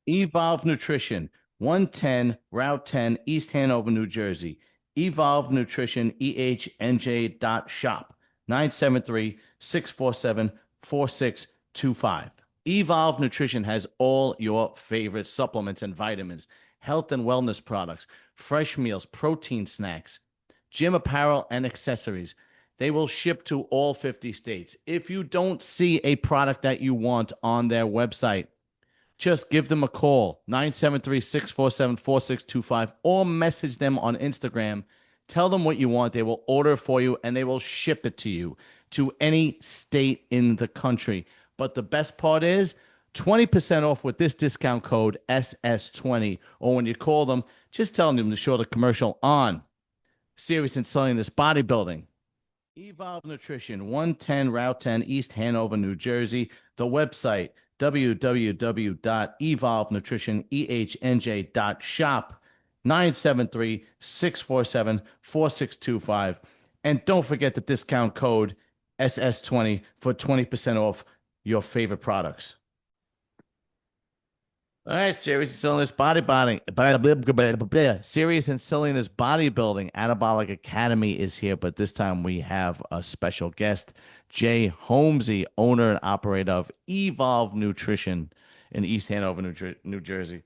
Evolve Nutrition, 110 Route 10, East Hanover, New Jersey. Evolve Nutrition, EHNJ.shop, 973-647-4625. Evolve Nutrition has all your favorite supplements and vitamins, health and wellness products, fresh meals, protein snacks, gym apparel, and accessories. They will ship to all 50 states. If you don't see a product that you want on their website, just give them a call, 973-647-4625, or message them on Instagram. Tell them what you want. They will order for you and they will ship it to you to any state in the country. But the best part is 20% off with this discount code SS20. Or when you call them, just tell them to show the commercial on Serious and Silliness Bodybuilding. Evolve Nutrition, 110 Route 10, East Hanover, New Jersey. The website, www.evolvenutritionehnj.shop, 973-647-4625. And don't forget the discount code SS20 for 20% off your favorite products. All right, Serious and Silliness Bodybuilding. Serious and Silliness Bodybuilding. Anabolic Academy is here, but this time we have a special guest, Jay Homsi, owner and operator of Evolve Nutrition in East Hanover, New Jersey.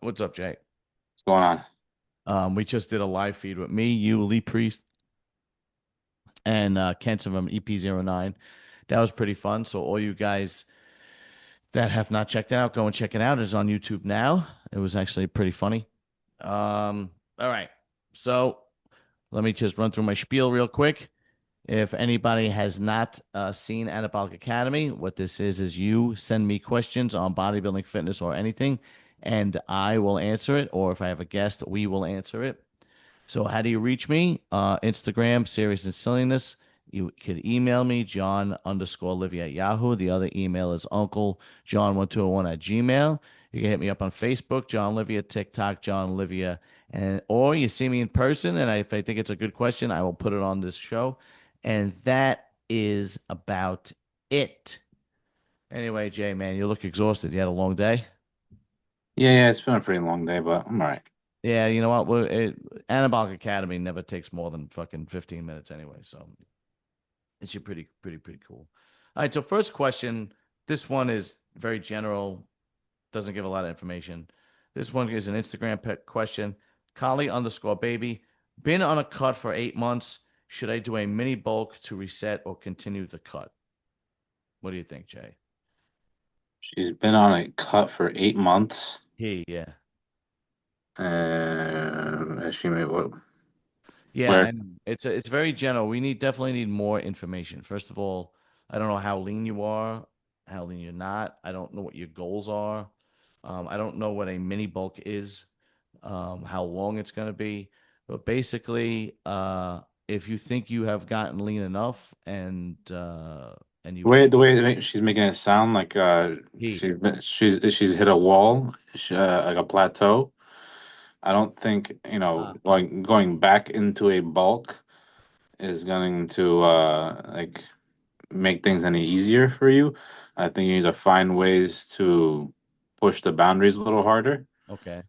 What's up, Jay? What's going on? We just did a live feed with me, you, Lee Priest, and Kent from EP09. That was pretty fun. So all you guys that have not checked it out, go and check it out. It's on YouTube now. It was actually pretty funny. All right. So let me just run through my spiel real quick. If anybody has not seen Anabolic Academy, what this is you send me questions on bodybuilding, fitness, or anything, and I will answer it. Or if I have a guest, we will answer it. So how do you reach me? Instagram, Serious and Silliness. You could email me, John_Livia at Yahoo. The other email is Uncle John1201 at Gmail. You can hit me up on Facebook, John Livia, TikTok, John Livia, and or you see me in person, and if I think it's a good question, I will put it on this show. And that is about it. Anyway, Jay, man, you look exhausted. You had a long day. Yeah, it's been a pretty long day, but I'm all right. Yeah, you know what? Anabolic Academy never takes more than fucking 15 minutes anyway, so it's pretty cool. All right, so first question. This one is very general, doesn't give a lot of information. This one is an Instagram question. Kali_baby. Been on a cut for 8 months. Should I do a mini bulk to reset or continue the cut? What do you think, Jay? She's been on a cut for 8 months. Yeah. Has she made what? Yeah, Where? and it's very general. We definitely need more information. First of all, I don't know how lean you are, how lean you're not. I don't know what your goals are. I don't know what a mini bulk is, how long it's going to be. But basically, if you think you have gotten lean enough and you The way she's making it sound like he she's hit a wall, like a plateau. I don't think, uh, going back into a bulk is going to like make things any easier for you. I think you need to find ways to push the boundaries a little harder, okay,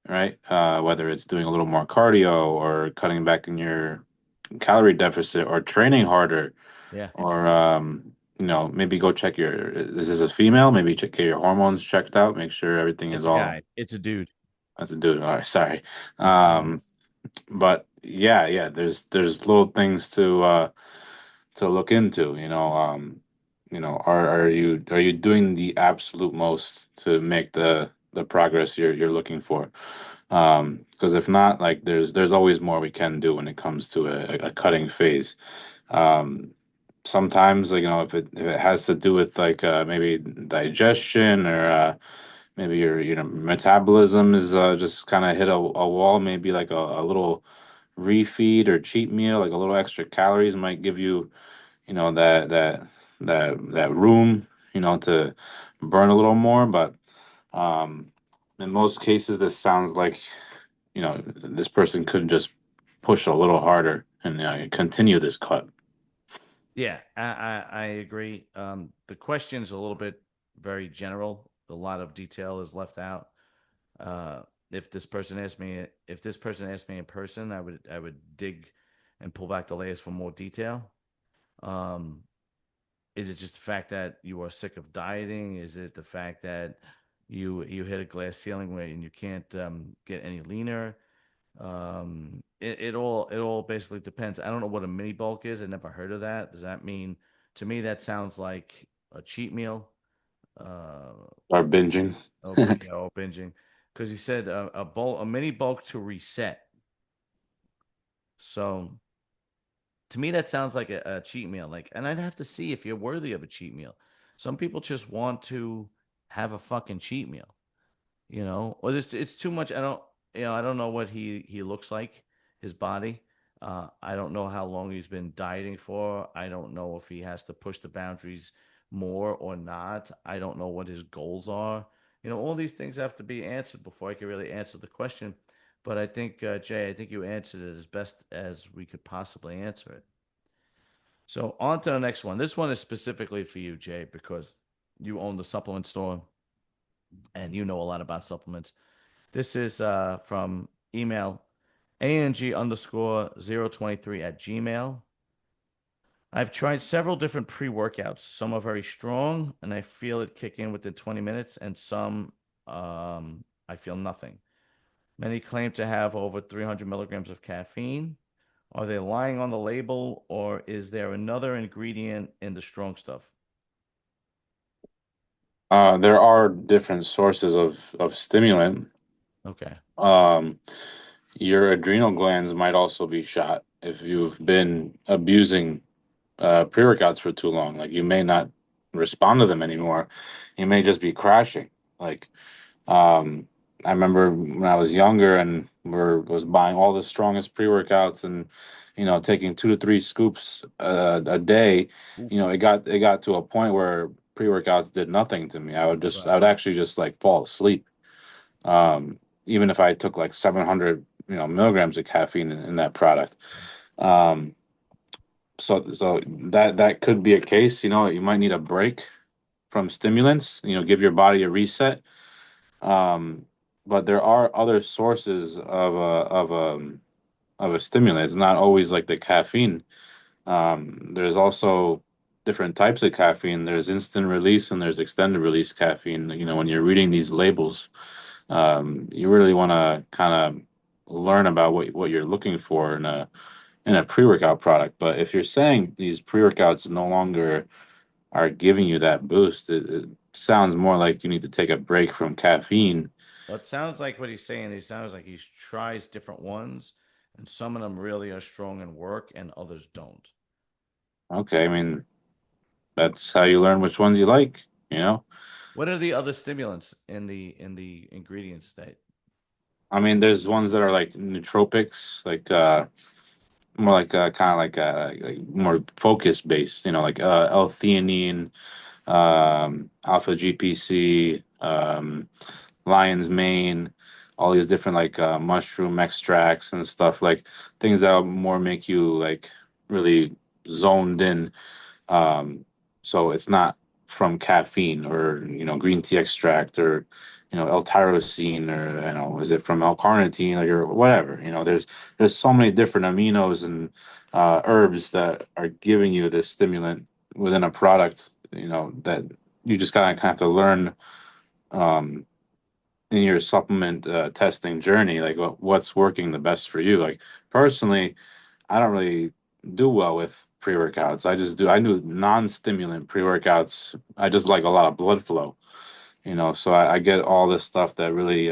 right? Whether it's doing a little more cardio or cutting back in your calorie deficit or training harder yeah, or maybe go check this is a female, maybe get your hormones checked out, make sure everything is it's a all guy, it's a dude, that's a dude. All right, sorry. it's a dude. But yeah, there's little things to look into, are you doing the absolute most to make the progress you're looking for? Because if not, like there's always more we can do when it comes to a cutting phase. Um, Sometimes, like, if it has to do with like maybe digestion or maybe your metabolism is just kind of hit a wall, maybe like a little refeed or cheat meal, like a little extra calories might give you, that room, to burn a little more. But um, in most cases, this sounds like, this person could just push a little harder and continue this cut. Yeah, I agree. The question is a little bit very general. a lot of detail is left out. Uh, if this person asked me in person, I would dig and pull back the layers for more detail. Um, is it just the fact that you are sick of dieting? Is it the fact that you hit a glass ceiling where and you can't get any leaner? It all basically depends. I don't know what a mini bulk is. I never heard of that. Does that mean to me that sounds like a cheat meal? Uh, Or binging. yeah, or binging, because he said a mini bulk to reset. So to me, that sounds like a cheat meal. Like, and I'd have to see if you're worthy of a cheat meal. Some people just want to have a fucking cheat meal, or it's too much. I don't know what he looks like, his body. I don't know how long he's been dieting for. I don't know if he has to push the boundaries more or not. I don't know what his goals are. All these things have to be answered before I can really answer the question. But I think, Jay, I think you answered it as best as we could possibly answer it. So on to the next one. This one is specifically for you, Jay, because you own the supplement store and you know a lot about supplements. This is from email ANG_023 at Gmail. I've tried several different pre workouts. Some are very strong, and I feel it kick in within 20 minutes, and some I feel nothing. Many claim to have over 300 milligrams of caffeine. Are they lying on the label, or is there another ingredient in the strong stuff? There are different sources of stimulant. Okay. Um, your adrenal glands might also be shot if you've been abusing pre-workouts for too long. Like you may not respond to them anymore. You may just be crashing. Like um, I remember when I was younger and was buying all the strongest pre-workouts and taking 2 to 3 scoops a day. Oof. It got to a point where pre-workouts did nothing to me. I Right. would actually just like fall asleep. Even if I took like 700 milligrams of caffeine in that product. Um, so that could be a case. You might need a break from stimulants. Give your body a reset. Um, but there are other sources of a stimulant. It's not always like the caffeine. There's also different types of caffeine. There's instant release and there's extended release caffeine. When you're reading these labels, you really want to kind of learn about what you're looking for in a pre-workout product. But if you're saying these pre-workouts no longer are giving you that boost, it sounds more like you need to take a break from caffeine. Well, it sounds like what he's saying. He sounds like he tries different ones, and some of them really are strong and work, and others don't. Okay, I mean, that's how you learn which ones you like, you know? What are the other stimulants in the ingredients that? I mean, there's ones that are like nootropics, like more like kind of like more focus based, like L-theanine, alpha GPC, lion's mane, all these different like mushroom extracts and stuff, like things that will more make you like really zoned in. So it's not from caffeine or green tea extract or L-tyrosine or is it from L-carnitine or whatever. There's so many different aminos and herbs that are giving you this stimulant within a product. That you just gotta kind of have to learn um, in your supplement testing journey, like what's working the best for you. Like personally, I don't really do well with pre-workouts. I do non-stimulant pre-workouts. I just like a lot of blood flow, so I get all this stuff that really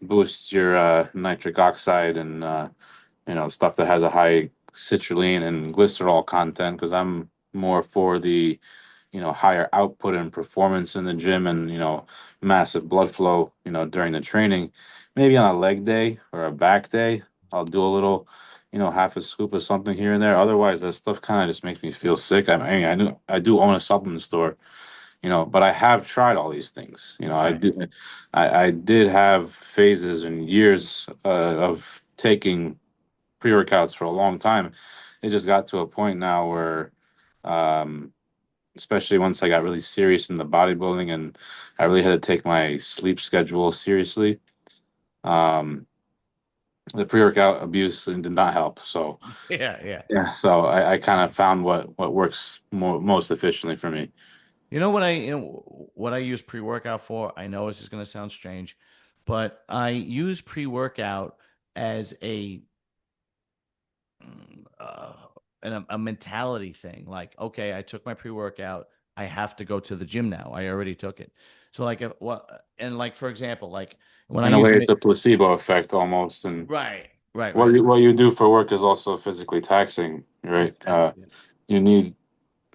boosts your nitric oxide and stuff that has a high citrulline and glycerol content because I'm more for the higher output and performance in the gym and massive blood flow during the training. Maybe on a leg day or a back day I'll do a little half a scoop of something here and there. Otherwise that stuff kind of just makes me feel sick. I mean, I do own a supplement store, but I have tried all these things. Right. I did have phases and years of taking pre-workouts for a long time. It just got to a point now where um especially once I got really serious in the bodybuilding and I really had to take my sleep schedule seriously. Um, the pre-workout abuse did not help. So Yeah, yeah. yeah, so I kind of found what works most efficiently for me. What I use pre-workout for? I know this is going to sound strange, but I use pre-workout as mm, uh, a mentality thing. Like, okay, I took my pre-workout. I have to go to the gym now. I already took it. So like, if what and like for example, like when I In a use way, mi- it's a placebo effect almost, and right, right, what right. what you do for work is also physically taxing, right? Exactly. You need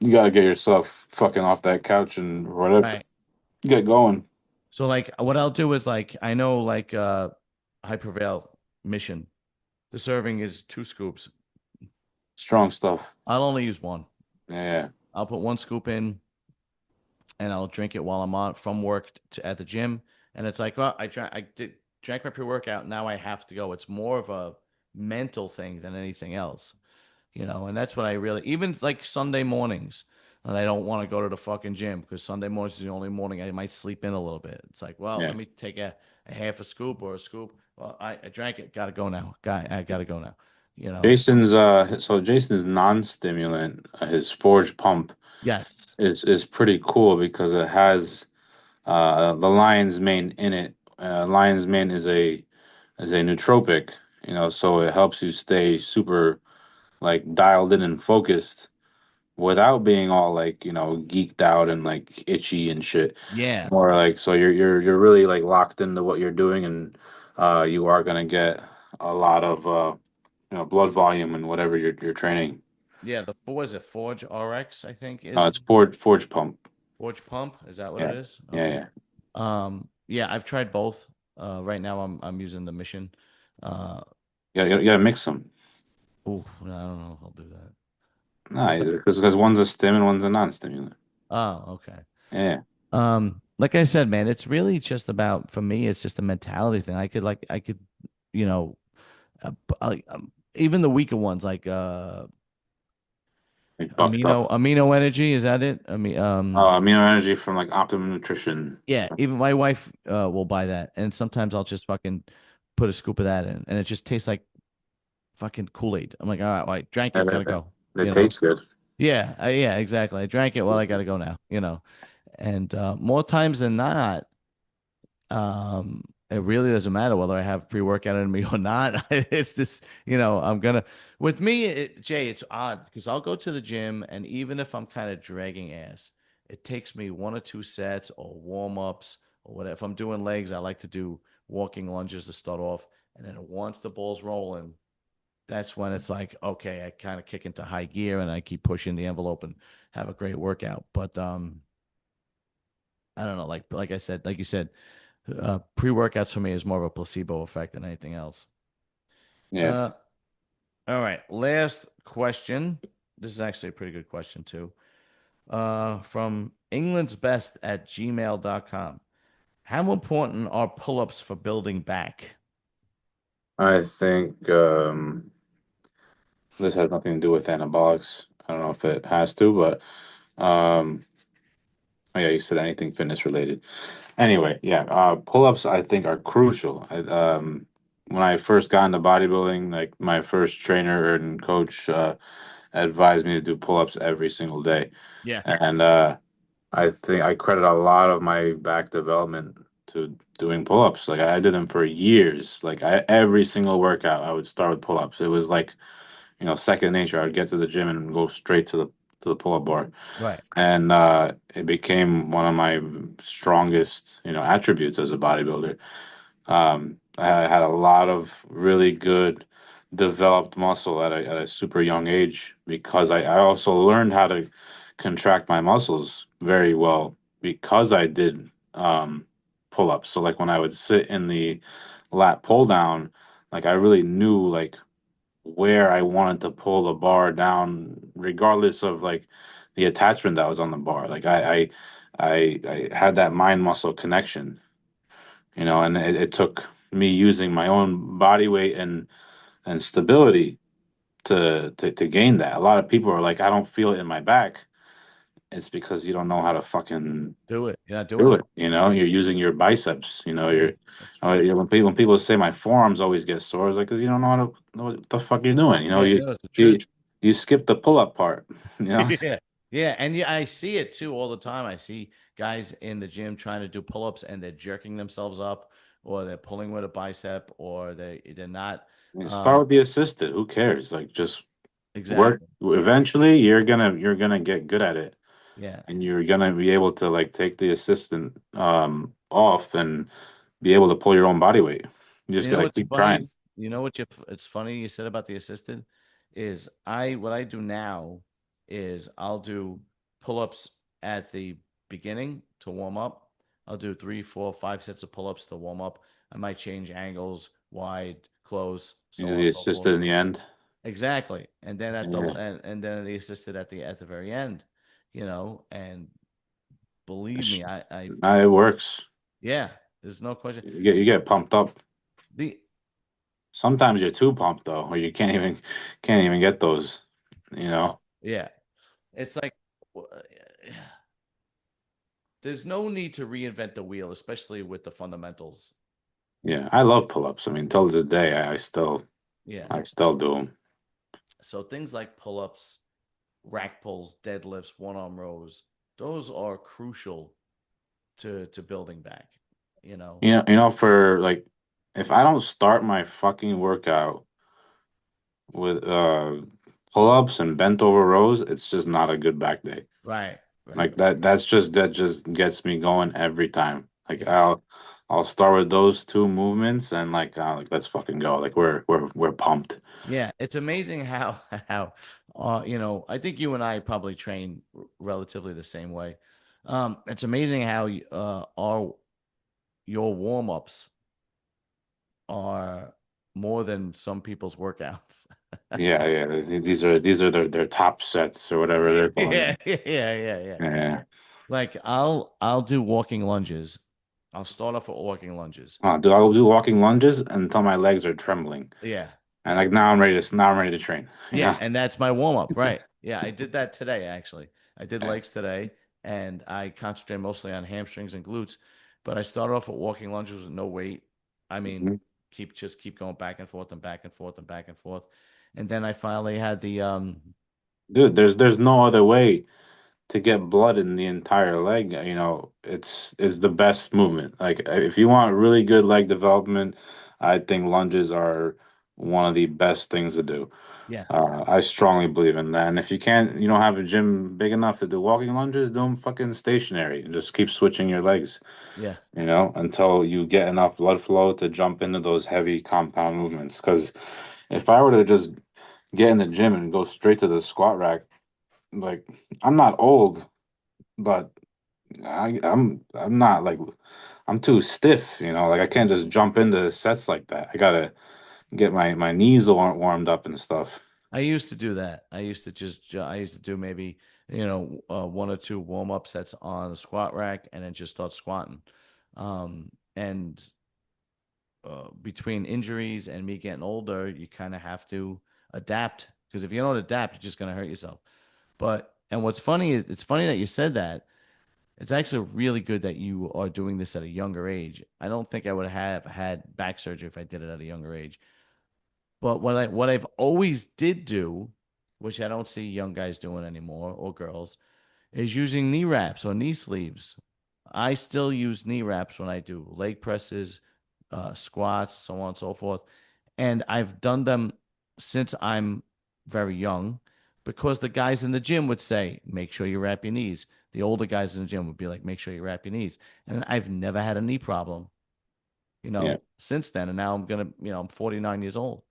you got to get yourself fucking off that couch and whatever, Right. get going. So like what I'll do is like I know like High Prevail Mission. The serving is 2 scoops. Strong stuff. I'll only use one. Yeah, I'll put 1 scoop in and I'll drink it while I'm on from work to at the gym. And it's like, well, drank my pre-workout. Now I have to go. It's more of a mental thing than anything else, and that's what I really, even like Sunday mornings, and I don't want to go to the fucking gym because Sunday mornings is the only morning I might sleep in a little bit. It's like, well, yeah. let me take a half a scoop or a scoop. Well, I drank it. Got to go now. I got to go now. You know. Jason's non-stimulant, his Forge pump Yes. is pretty cool because it has the lion's mane in it. Lion's mane is a nootropic, so it helps you stay super like dialed in and focused without being all like, geeked out and like itchy and shit. Yeah. More like so you're really like locked into what you're doing and you are gonna get a lot of blood volume and whatever you're training. Yeah. The was it Forge RX, I think No, is it's Forge pump. Forge Pump. Is that what it Yeah. is? Yeah, Okay. yeah. Yeah, I've tried both. Right now I'm using the Mission. Uh, You gotta mix them. oh, no, I don't know if I'll do that. What's No, that? because one's a stim and one's a non-stimulant. Oh, okay. Yeah. Like I said, man, it's really just about for me, it's just a mentality thing. I could, you know, even the weaker ones like Like bucked up. amino energy, is that it? Amino energy from like Optimum Nutrition. Yeah, even my wife will buy that, and sometimes I'll just fucking put a scoop of that in, and it just tastes like fucking Kool-Aid. I'm like, all right, well, I drank They, it, they, gotta go. they You know? taste good. Yeah, yeah, exactly. I drank it, well, I gotta go now. And more times than not, it really doesn't matter whether I have pre-workout in me or not. It's just, I'm gonna. With me, Jay, it's odd because I'll go to the gym, and even if I'm kind of dragging ass, it takes me 1 or 2 sets or warm-ups or whatever. If I'm doing legs, I like to do walking lunges to start off, and then once the ball's rolling, that's when it's like, okay, I kind of kick into high gear and I keep pushing the envelope and have a great workout. But I don't know, like I said, like you said, pre-workouts for me is more of a placebo effect than anything else. Yeah. Uh, all right, last question. This is actually a pretty good question too. From England's best at gmail.com. How important are pull-ups for building back? I think this has nothing to do with anabolics. I don't know if it has to, but oh yeah, you said anything fitness related. Anyway, yeah, pull-ups I think are crucial. When I first got into bodybuilding, like my first trainer and coach advised me to do pull-ups every single day. Yeah. And I think I credit a lot of my back development to doing pull-ups. Like I did them for years. Like every single workout, I would start with pull-ups. It was like, second nature. I would get to the gym and go straight to the pull-up bar. Right. And it became one of my strongest, attributes as a bodybuilder. I had a lot of really good developed muscle at a super young age because I also learned how to contract my muscles very well because I did pull-ups. So like when I would sit in the lat pull down, like I really knew like where I wanted to pull the bar down, regardless of like the attachment that was on the bar. Like I had that mind muscle connection, and it took me using my own body weight and stability to gain that. A lot of people are like, I don't feel it in my back. it's because you don't know how to fucking Do it. You're not doing do it. it. You know, you're using your biceps. You know, Yeah, that's true. when people say my forearms always get sore, it's like because you don't know how to know what the fuck you're doing. You know, Yeah, no, it's the truth. you you skip the pull up part. You know, Yeah. Yeah. And yeah, I see it too all the time. I see guys in the gym trying to do pull-ups and they're jerking themselves up or they're pulling with a bicep or they're not start um with the assisted. Who cares? Like just work. exactly. Eventually, you're gonna get good at it, Yeah. and you're gonna be able to like take the assistant off and be able to pull your own body weight. You just You know gotta what's keep funny? trying. You know what it's funny you said about the assisted is I what I do now is I'll do pull-ups at the beginning to warm up. I'll do 3, 4, 5 sets of pull-ups to warm up. I might change angles, wide, close, You so know, on the and so forth. assisted in the end. Exactly. And then at the Yeah, and then the assisted at the very end, and believe me, I it works. yeah, there's no question. You get pumped up. The Sometimes you're too pumped though, or you can't even get those. You know. yeah, it's like there's no need to reinvent the wheel, especially with the fundamentals. Yeah, I love pull-ups. I mean, till this day, I still Yeah. I still do them. So things like pull-ups, rack pulls, deadlifts, one-arm rows, those are crucial to building back, you know. For like, if I don't start my fucking workout with pull-ups and bent over rows, it's just not a good back day. Right, right, Like right. that just gets me going every time. Like Yeah. I'll start with those two movements and like let's fucking go. Like we're pumped. Yeah, it's amazing how how I think you and I probably train relatively the same way. It's amazing how our your warm-ups are more than some people's workouts. Yeah, yeah. These are their top sets or whatever they're calling Yeah, them. yeah, yeah, yeah. Yeah. Like I'll do walking lunges. I'll start off with walking lunges. I'll do walking lunges until my legs are trembling. Yeah, And yeah, like now I'm ready to train. You yeah, know? and that's my warm up, right? Yeah, I did that today actually. I did legs today, and I concentrated mostly on hamstrings and glutes. But I started off with walking lunges with no weight. I mean, Mhm. keep going back and forth and back and forth and back and forth, and then I finally had the Dude, there's no other way to get blood in the entire leg. It's the best movement. Like if you want really good leg development, I think lunges are one of the best things to do. yeah, I strongly believe in that. And if you don't have a gym big enough to do walking lunges, do them fucking stationary and just keep switching your legs, yeah, until you get enough blood flow to jump into those heavy compound movements. Because if I were to just get in the gym and go straight to the squat rack, like I'm not old, but I'm not like I'm too stiff, like I can't just jump into sets like that. I gotta get my knees warmed up and stuff. I used to do that. I used to do maybe, one or two warm up sets on the squat rack and then just start squatting. And between injuries and me getting older, you kind of have to adapt because if you don't adapt, you're just going to hurt yourself. And what's funny is it's funny that you said that. It's actually really good that you are doing this at a younger age. I don't think I would have had back surgery if I did it at a younger age. But what I've always did do, which I don't see young guys doing anymore or girls, is using knee wraps or knee sleeves. I still use knee wraps when I do leg presses, squats, so on and so forth. And I've done them since I'm very young because the guys in the gym would say, make sure you wrap your knees. The older guys in the gym would be like, make sure you wrap your knees. And I've never had a knee problem, Yeah, since then. And now I'm 49 years old.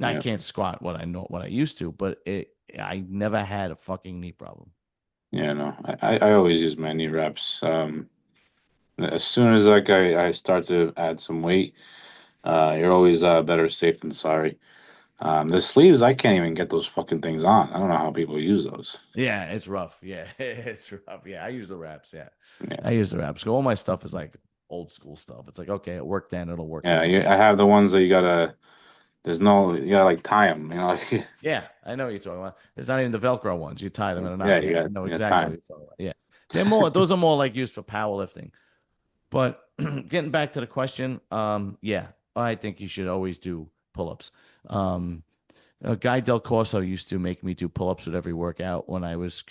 I yeah, can't squat what I used to, but I never had a fucking knee problem. yeah. No, I always use my knee wraps. As soon as like I start to add some weight, you're always better safe than sorry. The sleeves, I can't even get those fucking things on. I don't know how people use those. Yeah, it's rough. Yeah, it's rough. Yeah, I use the wraps. Yeah, Yeah, I use the wraps. All my stuff is like old school stuff. It's like okay, it worked then, it'll work yeah. forever. I have the ones that you gotta There's no, you gotta like tie them, you know, like Yeah, I know what you're talking about. It's not even the Velcro ones. You tie them in a yeah, knot. Yeah, I know you got exactly what time. you're talking about. Yeah. They're more, those are more like used for powerlifting. But getting back to the question, yeah, I think you should always do pull-ups. Um, Guy Del Corso used to make me do pull-ups with every workout when he was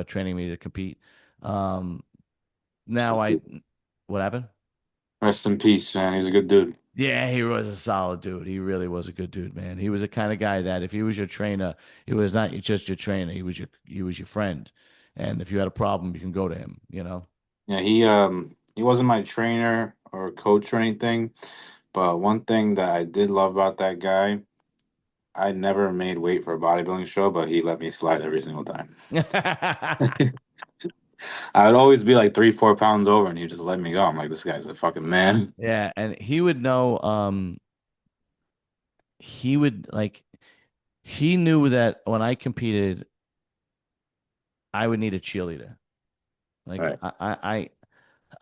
training me to compete. Um, Rest now in I, peace, what happened? Rest in peace, man. He's a good dude. Yeah, he was a solid dude. He really was a good dude, man. He was the kind of guy that if he was your trainer, he was not just your trainer. He was your friend. And if you had a problem, you can go to him, you know? Yeah, he wasn't my trainer or coach or anything, but one thing that I did love about that guy, I never made weight for a bodybuilding show, but he let me slide every single time. I would always be like 3, 4 pounds over, and he just let me go. I'm like, this guy's a fucking man. Yeah, and he would know he would like he knew that when I competed, I would need a cheerleader. Like Right.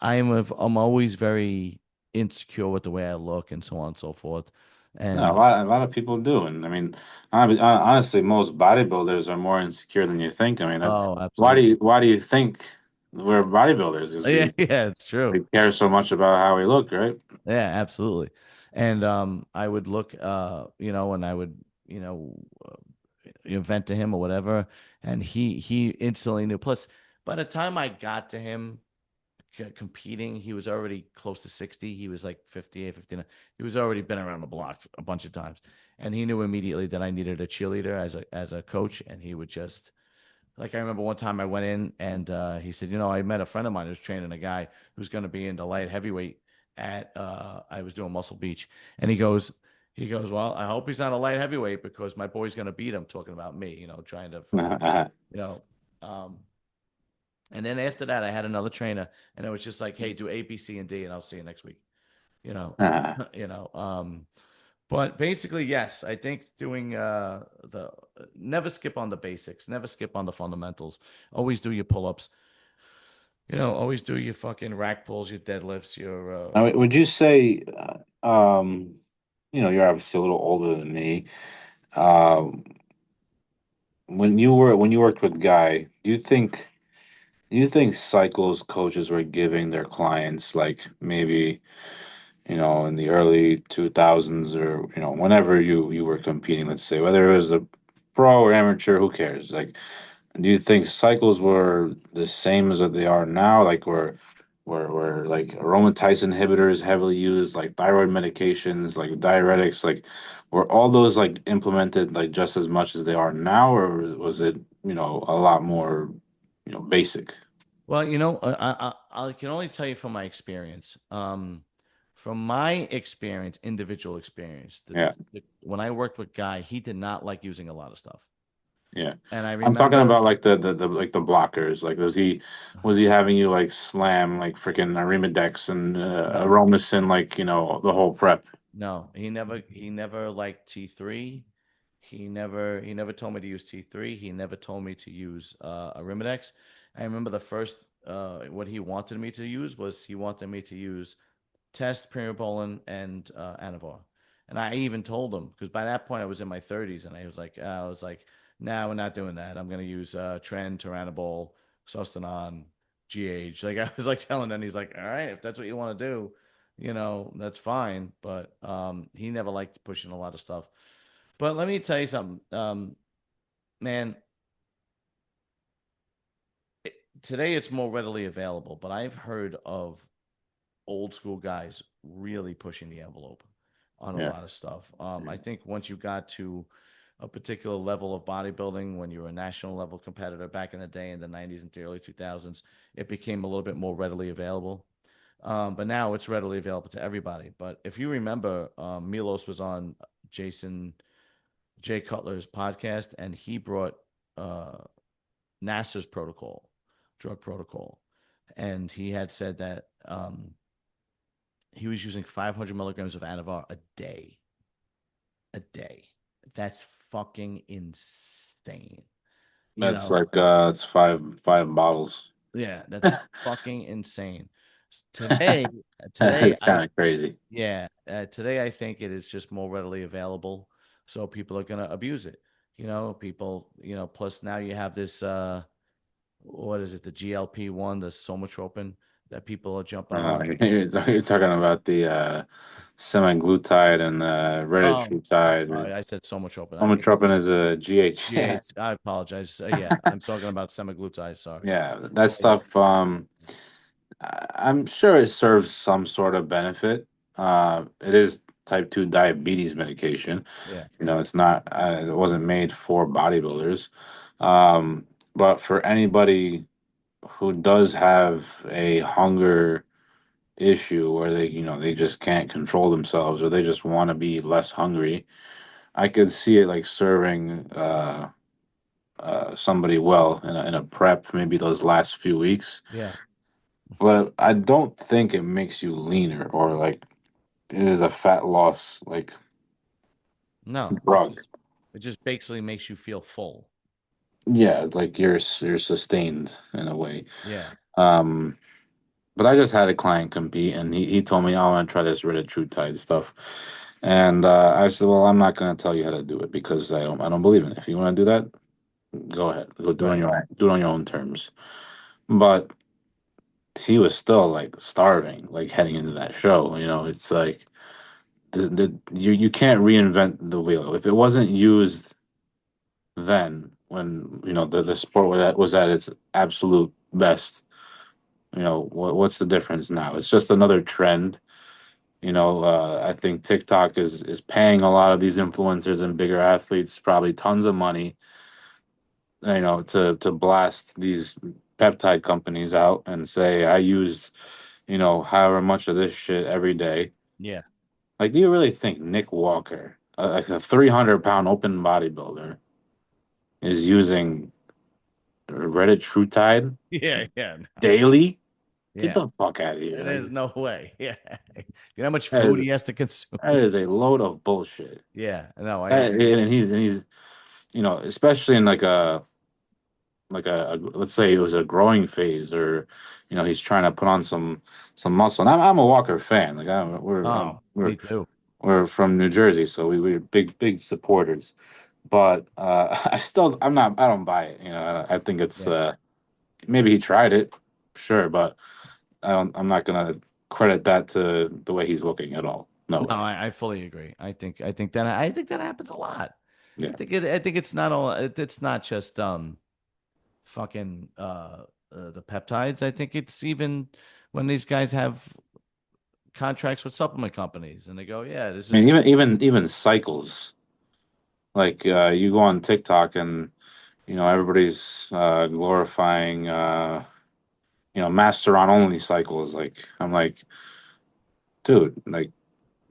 I'm always very insecure with the way I look and so on and so forth. No, And a lot of people do, and I mean, honestly, most bodybuilders are more insecure than you think. I mean, oh, absolutely. why do you think we're bodybuilders? Because Yeah, yeah, it's true. we care so much about how we look, right? Yeah, absolutely. And I would look, and I would, vent to him or whatever, and he instantly knew. Plus, by the time I got to him competing, he was already close to 60. He was like 58, 59. He was already been around the block a bunch of times, and he knew immediately that I needed a cheerleader as a coach, and he would just like I remember one time I went in and he said, I met a friend of mine who's training a guy who's going to be into light heavyweight at I was doing Muscle Beach, and he goes, well, I hope he's not a light heavyweight because my boy's going to beat him. Talking about me, trying to fucking, you know, um, and then after that I had another trainer, and it was just like, hey, do A, B, C, and D, and I'll see you next week. You know, you know. But basically, yes, I think doing the never skip on the basics, never skip on the fundamentals. Always do your pull-ups. Always do your fucking rack pulls, your deadlifts, your I mean, would you say, you're obviously a little older than me. Um, when you worked with Guy, do you think cycles coaches were giving their clients like maybe, in the early 2000s or, whenever you were competing, let's say, whether it was a pro or amateur, who cares? Like, do you think cycles were the same as what they are now? Like, were like aromatase inhibitors heavily used, like thyroid medications, like diuretics, like were all those like implemented like just as much as they are now, or was it, a lot more, basic? well, I can only tell you from my experience. From my experience, individual experience, Yeah, when I worked with Guy, he did not like using a lot of stuff. yeah. And I I'm talking remember, about like the like the blockers. Like was he having you like slam like freaking Arimidex and no, Aromasin, like, the whole prep? no, he never liked T3. He never told me to use T3. He never told me to use Arimidex. I remember the first what he wanted me to use was he wanted me to use Test, Primobolan, and Anavar. And I even told him because by that point I was in my 30s, and I was like, nah, we're not doing that. I'm gonna use Tren, Turinabol, Sustanon, GH. Like I was like telling him, he's like, all right, if that's what you want to do, that's fine. But he never liked pushing a lot of stuff. But let me tell you something, man. Today it's more readily available, but I've heard of old school guys really pushing the envelope on a Yeah. lot of stuff. I think once you got to a particular level of bodybuilding, when you were a national level competitor back in the day in the 90s and the early 2000s, it became a little bit more readily available. But now it's readily available to everybody. But if you remember, Milos was on Jason Jay Cutler's podcast, and he brought uh, NASA's protocol, drug protocol, and he had said that he was using 500 milligrams of Anavar a day. A day. That's fucking insane. You That's know, like it's five bottles. yeah, that's fucking insane. Today, today It I sounded crazy. yeah, today I think it is just more readily available, so people are gonna abuse it. People, plus now you have this what is it, the GLP-1, the somatropin that people are jumping on. You're talking about the semaglutide and Oh, I'm retatrutide. sorry, I said somatropin. I mean Homotropium is a GH. Yeah, GH. I apologize. Yeah, I'm talking about semaglutide. Sorry. yeah, that Yeah, yeah, stuff. I'm sure it serves some sort of benefit. It is type 2 diabetes medication. yeah, It's not. It wasn't made for bodybuilders. Um, but for anybody who does have a hunger issue where they just can't control themselves or they just want to be less hungry, I could see it like serving somebody well in a prep, maybe those last few weeks. yeah. But I don't think it makes you leaner or like it is a fat loss like No, drug. it just basically makes you feel full. Yeah, like you're sustained in a way. Yeah, Um, but I just had a client compete, and he told me, "Oh, I want to try this Reddit True Tide stuff." And I said, "Well, I'm not going to tell you how to do it because I don't believe in it. If you want to do that, go ahead. Go right. do it on your own terms." But he was still like starving, like heading into that show. It's like you can't reinvent the wheel. If it wasn't used then, when the sport was at its absolute best, what's the difference now? It's just another trend. I think TikTok is paying a lot of these influencers and bigger athletes probably tons of money, to blast these peptide companies out and say, I use, however much of this shit every day. Yeah, Like, do you really think Nick Walker, like a 300-pound open bodybuilder, is using Reddit True Tide yeah, yeah, no, daily? Get yeah. the fuck out of here! There's Like, no way. Yeah, you know how much that food is, he has to consume. that is a load of bullshit. Yeah, no, I That, agree. and he's especially in like a let's say it was a growing phase, or he's trying to put on some muscle. And I'm a Walker fan. Like I'm, we're Oh, me too. we're from New Jersey, so we're big supporters. But I don't buy it. I think it's Yeah. maybe he tried it, sure, but I'm not gonna credit that to the way he's looking at all. No No, way. I fully agree. I think that happens a lot. I Yeah. think it. I think it's not all. It's not just fucking the peptides. I think it's even when these guys have contracts with supplement companies and they go, yeah, this I is mean, even cycles. Like you go on TikTok and everybody's glorifying Masteron only cycles. Like I'm like, dude, like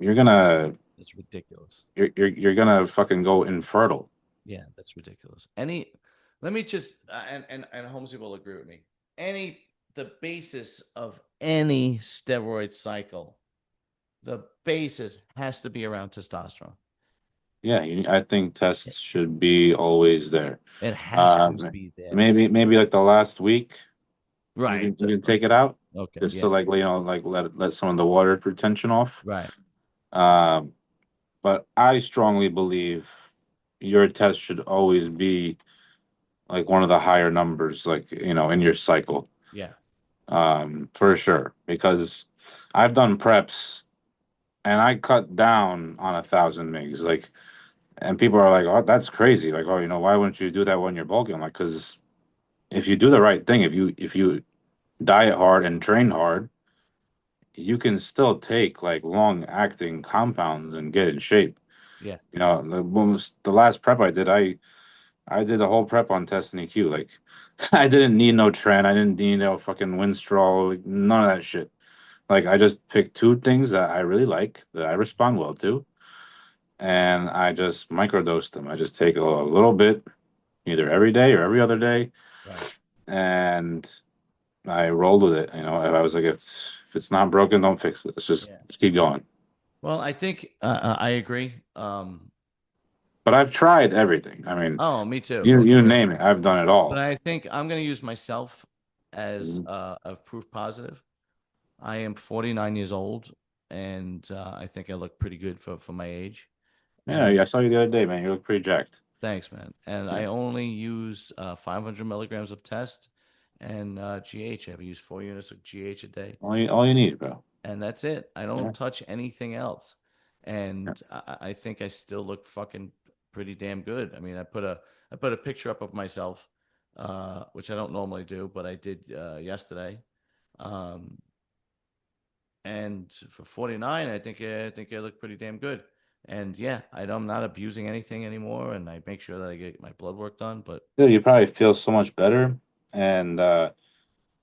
you're gonna it's ridiculous. you're gonna fucking go infertile. Yeah, that's ridiculous. Let me just and Holmesy will agree with me. The basis of any steroid cycle, the basis has to be around testosterone. Yeah, I think tests should be always there. It has Uh, to be there. maybe like the last week you Right. can you can take it out Okay. just to Yeah. like like let some of the water retention off. Right. Um, but I strongly believe your test should always be like one of the higher numbers, like in your cycle, Yeah. for sure. Because I've done preps and I cut down on 1,000 mgs, like, and people are like, "Oh, that's crazy!" Like, "Oh, why wouldn't you do that when you're bulking?" I'm like, because if you do the right thing, if you diet hard and train hard, you can still take like long acting compounds and get in shape. Yeah. The last prep I did, I did the whole prep on test and EQ. Like, I didn't need no trend. I didn't need no fucking Winstrol. Like, none of that shit. Like, I just picked two things that I really like, that I respond well to, and I just microdose them. I just take a little bit, either every day or every other day, Right. and I rolled with it. If I was like, if it's not broken, don't fix it. Let's just Yeah. keep going. Well, I think I agree. But I've tried everything. I mean, Oh, me too. you Yeah. name it, I've done it But all. I think I'm going to use myself as Mhm. a proof positive. I am 49 years old, and I think I look pretty good for my age. Yeah, And I saw you the other day, man. You look pretty jacked. thanks, man. And Yeah. I only use 500 milligrams of test and GH. I use 4 units of GH a day, All you need, bro. and that's it. I don't Yeah. touch anything else. Yeah. And I think I still look fucking pretty damn good. I mean, I put a picture up of myself, which I don't normally do, but I did yesterday. Um, and for 49, I think I look pretty damn good. And yeah, I'm not abusing anything anymore, and I make sure that I get my blood work done. But Dude, you probably feel so much better, and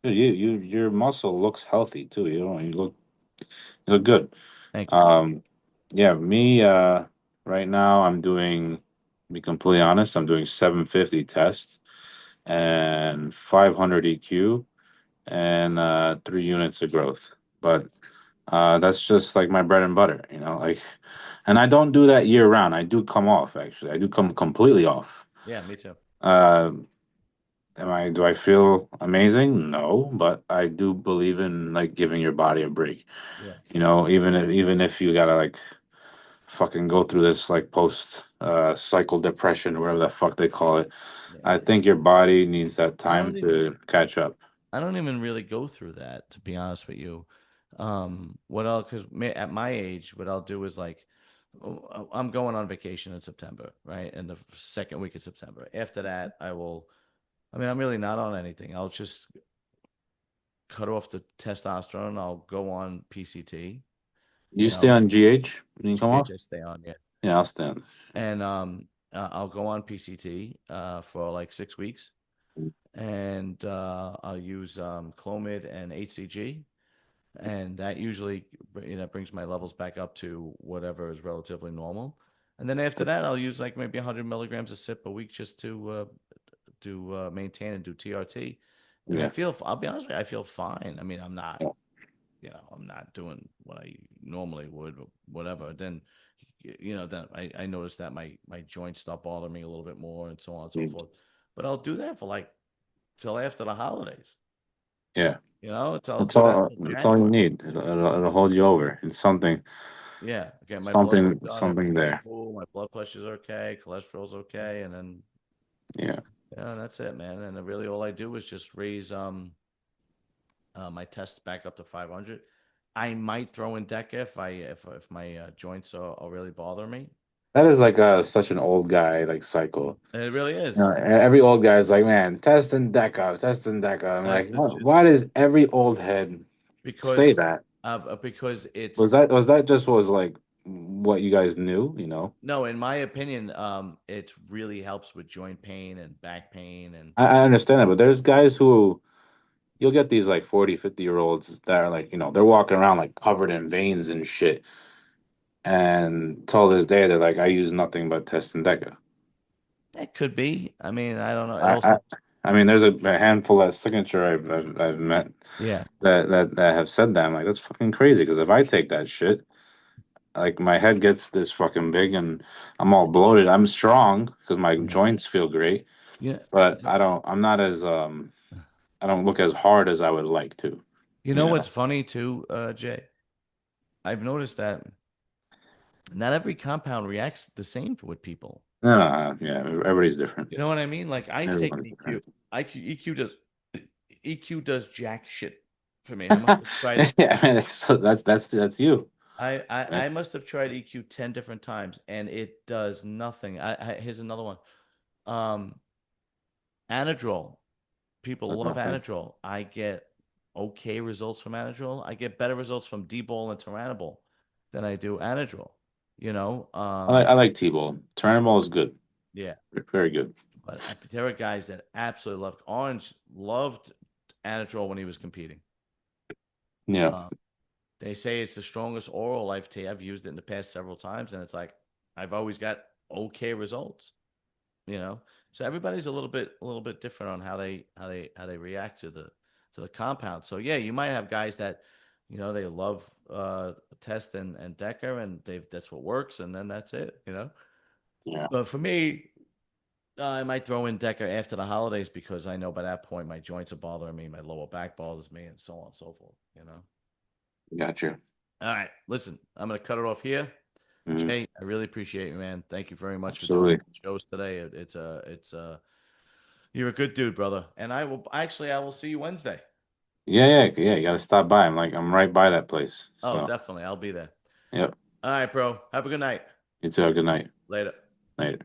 dude, your muscle looks healthy too. You look good. thank you. Um, yeah, me right now I'm doing, to be completely honest, I'm doing 750 tests and 500 EQ and 3 units of growth. But that's just like my bread and butter, like, and I don't do that year round. I do come off actually. I do come completely off. Yeah, me too. Uh, do I feel amazing? No, but I do believe in like giving your body a break. Yeah, Even if you gotta like fucking go through this like post cycle depression or whatever the fuck they call it. yeah. I think your body needs that I time don't even to catch up. I don't even really go through that, to be honest with you. What I'll because at my age, what I'll do is like, I'm going on vacation in September, right? In the second week of September. After that, I will. I mean, I'm really not on anything. I'll just cut off the testosterone. I'll go on PCT. You You stay know, on GH when you come off? GH I stay on, yeah, Yeah, I'll stay on. and I'll go on PCT for like 6 weeks, and I'll use Clomid and HCG, and that usually brings my levels back up to whatever is relatively normal. And then after that, I'll use like maybe 100 milligrams a sip a week just to maintain and do TRT. And Yeah. I'll be honest with you, I feel fine. I mean, I'm not doing what I normally would, or whatever. Then, then I noticed that my joints start bothering me a little bit more, and so on and so Mm. forth. But I'll do that for like till after the holidays. Yeah. I'll do that till That's all you January. need. It'll hold you over. It's Yeah, get my blood work something done. something Everything's there. cool. My blood pressure's okay. Cholesterol's okay, and then Yeah. yeah, that's it, man. And then really, all I do is just raise my test back up to 500. I might throw in DECA if my joints are really bothering me. That is like such an old guy like cycle. And it really is. Every old guy is like, man, test and deca. I'm That's like, it's just why does every old head say because that? because it's Was that just was like what you guys knew, no, in my opinion, it really helps with joint pain and back pain and I understand that, but there's guys who you'll get these like 40, 50-year olds that are like, they're walking around like covered in veins and shit. And till this day, they're like, I use nothing but test and deca. it could be. I mean, I don't know. It I, I, also I mean, there's a handful of signature I've met yeah. that have said that. I'm like, that's fucking crazy. Because if I take that shit, like my head gets this fucking big and I'm all bloated. I'm strong because my Yeah. joints feel great, Yeah. but I'm not as I don't look as hard as I would like to, You you know know. what's funny too, Jay? I've noticed that not every compound reacts the same with people. No, no, yeah, everybody's different. You know what I mean? Like I've taken Everyone's EQ. different. EQ does jack shit for me. I must have tried it. Yeah, man, that's you. I must have tried EQ 10 different times and it does nothing. Here's another one. Um, Anadrol. People love Okay. Anadrol. I get okay results from Anadrol. I get better results from D-bol and Turinabol than I do Anadrol. You know, I like T-ball. Turnbull is good. yeah. Very good. But there are guys that absolutely loved Orange loved Anadrol when he was competing. Yeah. Um, they say it's the strongest oral I've used it in the past several times, and it's like I've always got okay results. You know, so everybody's a little bit different on how they react to the compound. So yeah, you might have guys that they love test and Decker, and that's what works, and then that's it. Yeah. But for me, I might throw in Decker after the holidays because I know by that point my joints are bothering me, my lower back bothers me, and so on and so forth. Gotcha. All right, listen, I'm gonna cut it off here. Hmm. Jay, I really appreciate you, man. Thank you very much for doing Absolutely. shows today. You're a good dude, brother. And I will see you Wednesday. Yeah, yeah, yeah. You gotta stop by. I'm right by that place. Oh, So, definitely. I'll be there. yep. All right, bro. Have a good night. You too. Have a good night. Later. Later.